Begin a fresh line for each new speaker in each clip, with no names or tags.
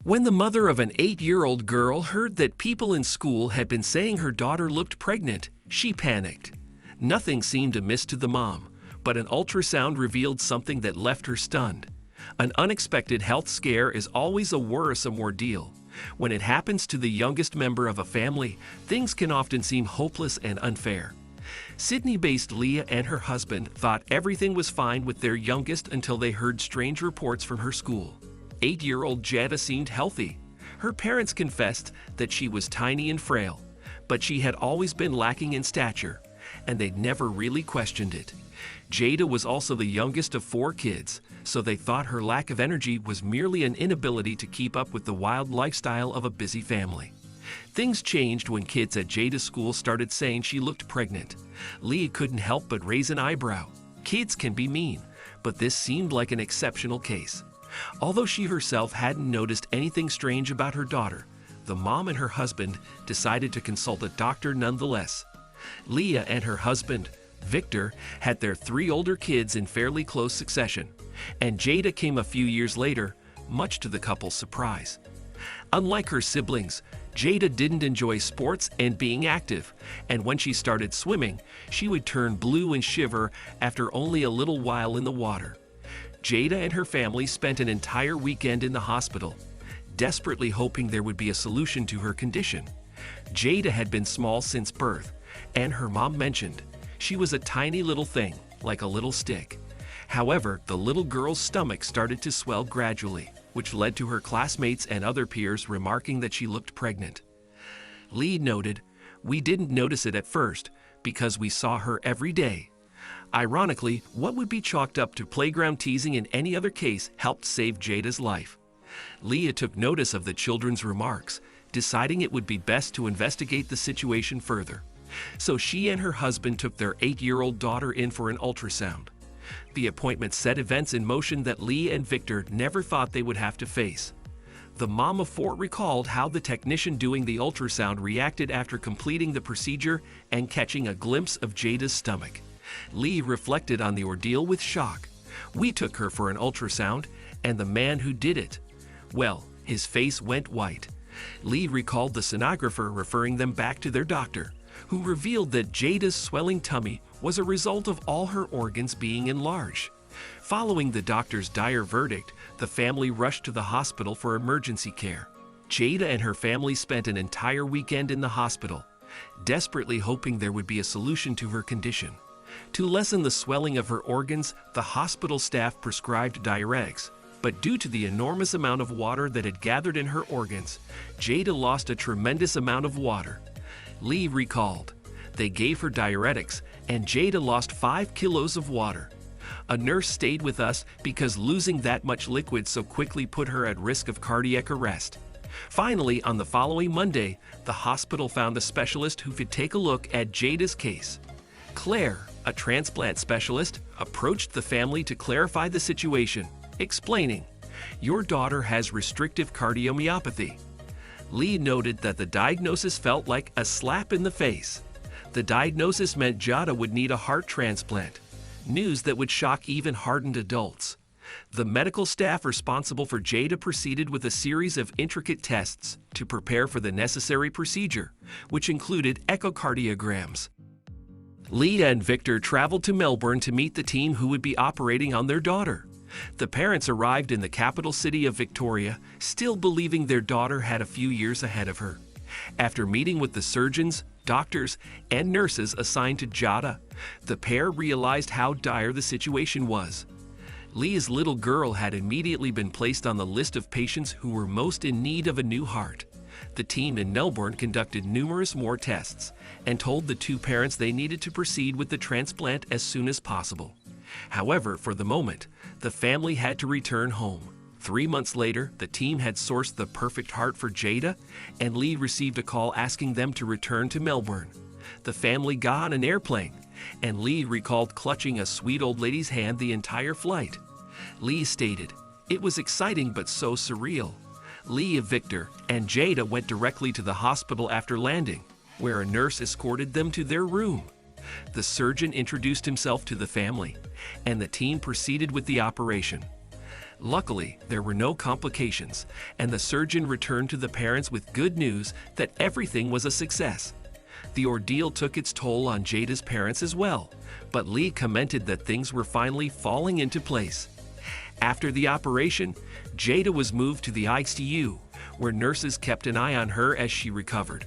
When the mother of an 8-year-old girl heard that people in school had been saying her daughter looked pregnant, she panicked. Nothing seemed amiss to the mom, but an ultrasound revealed something that left her stunned. An unexpected health scare is always a worrisome ordeal. When it happens to the youngest member of a family, things can often seem hopeless and unfair. Sydney-based Leah and her husband thought everything was fine with their youngest until they heard strange reports from her school. 8-year-old Jada seemed healthy. Her parents confessed that she was tiny and frail, but she had always been lacking in stature, and they'd never really questioned it. Jada was also the youngest of 4 kids, so they thought her lack of energy was merely an inability to keep up with the wild lifestyle of a busy family. Things changed when kids at Jada's school started saying she looked pregnant. Leah couldn't help but raise an eyebrow. Kids can be mean, but this seemed like an exceptional case. Although she herself hadn't noticed anything strange about her daughter, the mom and her husband decided to consult a doctor nonetheless. Leah and her husband, Victor, had their 3 older kids in fairly close succession, and Jada came a few years later, much to the couple's surprise. Unlike her siblings, Jada didn't enjoy sports and being active, and when she started swimming, she would turn blue and shiver after only a little while in the water. Jada and her family spent an entire weekend in the hospital, desperately hoping there would be a solution to her condition. Jada had been small since birth, and her mom mentioned she was a tiny little thing, like a little stick. However, the little girl's stomach started to swell gradually, which led to her classmates and other peers remarking that she looked pregnant. Lee noted, "We didn't notice it at first because we saw her every day." Ironically, what would be chalked up to playground teasing in any other case helped save Jada's life. Leah took notice of the children's remarks, deciding it would be best to investigate the situation further. So she and her husband took their 8-year-old daughter in for an ultrasound. The appointment set events in motion that Lee and Victor never thought they would have to face. The mom of 4 recalled how the technician doing the ultrasound reacted after completing the procedure and catching a glimpse of Jada's stomach. Lee reflected on the ordeal with shock. "We took her for an ultrasound, and the man who did it, well, his face went white." Lee recalled the sonographer referring them back to their doctor, who revealed that Jada's swelling tummy was a result of all her organs being enlarged. Following the doctor's dire verdict, the family rushed to the hospital for emergency care. Jada and her family spent an entire weekend in the hospital, desperately hoping there would be a solution to her condition. To lessen the swelling of her organs, the hospital staff prescribed diuretics, but due to the enormous amount of water that had gathered in her organs, Jada lost a tremendous amount of water. Lee recalled, "They gave her diuretics, and Jada lost 5 kilos of water. A nurse stayed with us because losing that much liquid so quickly put her at risk of cardiac arrest." Finally, on the following Monday, the hospital found a specialist who could take a look at Jada's case. Claire, a transplant specialist, approached the family to clarify the situation, explaining, "Your daughter has restrictive cardiomyopathy." Lee noted that the diagnosis felt like a slap in the face. The diagnosis meant Jada would need a heart transplant, news that would shock even hardened adults. The medical staff responsible for Jada proceeded with a series of intricate tests to prepare for the necessary procedure, which included echocardiograms. Leah and Victor traveled to Melbourne to meet the team who would be operating on their daughter. The parents arrived in the capital city of Victoria, still believing their daughter had a few years ahead of her. After meeting with the surgeons, doctors, and nurses assigned to Jada, the pair realized how dire the situation was. Leah's little girl had immediately been placed on the list of patients who were most in need of a new heart. The team in Melbourne conducted numerous more tests and told the 2 parents they needed to proceed with the transplant as soon as possible. However, for the moment, the family had to return home. 3 months later, the team had sourced the perfect heart for Jada, and Lee received a call asking them to return to Melbourne. The family got on an airplane, and Lee recalled clutching a sweet old lady's hand the entire flight. Lee stated, "It was exciting but so surreal." Leah, Victor, and Jada went directly to the hospital after landing, where a nurse escorted them to their room. The surgeon introduced himself to the family, and the team proceeded with the operation. Luckily, there were no complications, and the surgeon returned to the parents with good news that everything was a success. The ordeal took its toll on Jada's parents as well, but Lee commented that things were finally falling into place. After the operation, Jada was moved to the ICU, where nurses kept an eye on her as she recovered.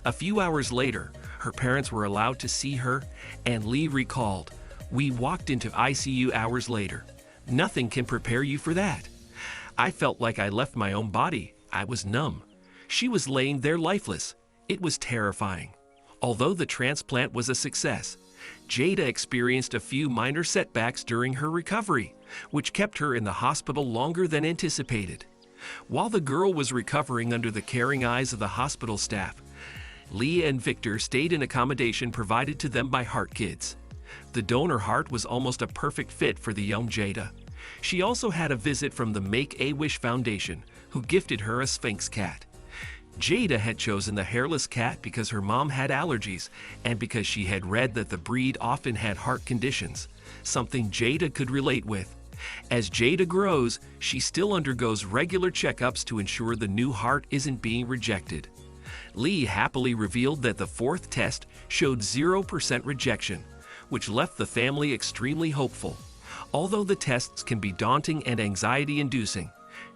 A few hours later, her parents were allowed to see her, and Lee recalled, "We walked into ICU hours later. Nothing can prepare you for that. I felt like I left my own body. I was numb. She was laying there lifeless. It was terrifying." Although the transplant was a success, Jada experienced a few minor setbacks during her recovery, which kept her in the hospital longer than anticipated. While the girl was recovering under the caring eyes of the hospital staff, Lee and Victor stayed in accommodation provided to them by Heart Kids. The donor heart was almost a perfect fit for the young Jada. She also had a visit from the Make-A-Wish Foundation, who gifted her a Sphinx cat. Jada had chosen the hairless cat because her mom had allergies and because she had read that the breed often had heart conditions, something Jada could relate with. As Jada grows, she still undergoes regular checkups to ensure the new heart isn't being rejected. Lee happily revealed that the fourth test showed 0% rejection, which left the family extremely hopeful. Although the tests can be daunting and anxiety-inducing,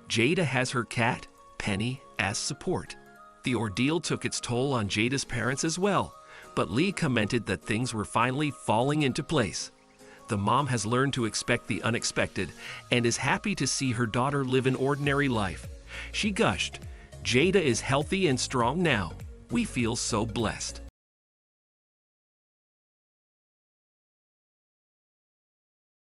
Jada has her cat, Penny, as support. The ordeal took its toll on Jada's parents as well, but Lee commented that things were finally falling into place. The mom has learned to expect the unexpected and is happy to see her daughter live an ordinary life. She gushed, "Jada is healthy and strong now. We feel so blessed."